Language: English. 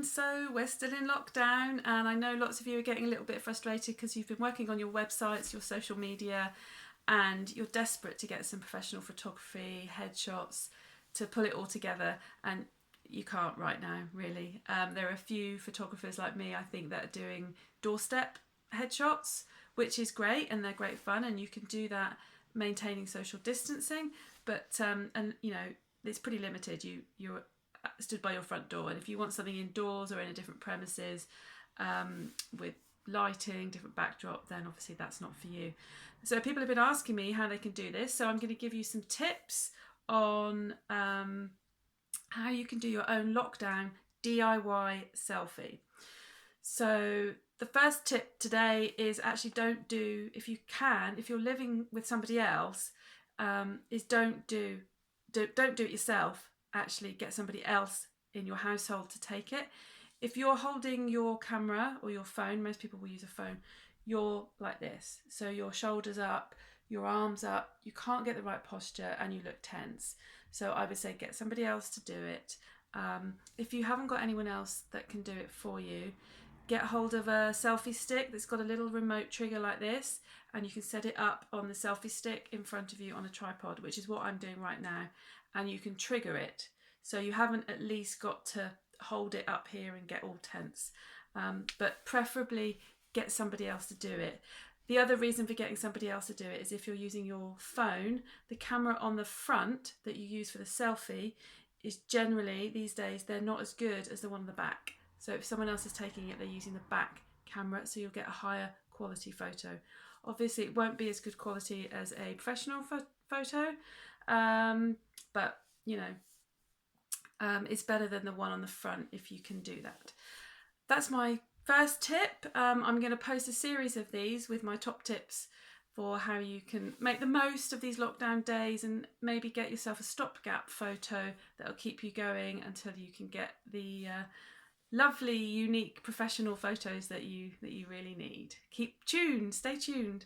So we're still in lockdown, and I know lots of you are getting a little bit frustrated because you've been working on your websites, your social media, and you're desperate to get some professional photography, headshots, to pull it all together, and you can't right now, really. There are a few photographers like me, I think, that are doing doorstep headshots, which is great, and they're great fun, and you can do that maintaining social distancing, but and you know, it's pretty limited. You're stood by your front door, and if you want something indoors or in a different premises with lighting, different backdrop, then obviously that's not for you. So people have been asking me how they can do this, so I'm going to give you some tips on how you can do your own lockdown DIY selfie. So the first tip today is actually don't do, if you can, if you're living with somebody else, is don't do it yourself. Actually get somebody else in your household to take it. If you're holding your camera or your phone, most people will use a phone, you're like this. So your shoulders up, your arms up, you can't get the right posture and you look tense. So I would say get somebody else to do it. If you haven't got anyone else that can do it for you, get hold of a selfie stick that's got a little remote trigger like this, and you can set it up on the selfie stick in front of you on a tripod, which is what I'm doing right now, and you can trigger it. So you haven't at least got to hold it up here and get all tense, but preferably get somebody else to do it. The other reason for getting somebody else to do it is if you're using your phone, the camera on the front that you use for the selfie is generally, these days, they're not as good as the one on the back. So if someone else is taking it, they're using the back camera, so you'll get a higher quality photo. Obviously, it won't be as good quality as a professional photo, but you know, it's better than the one on the front if you can do that. That's my first tip. I'm going to post a series of these with my top tips for how you can make the most of these lockdown days and maybe get yourself a stopgap photo that'll keep you going until you can get the lovely, unique, professional photos that you really need. Keep tuned, stay tuned.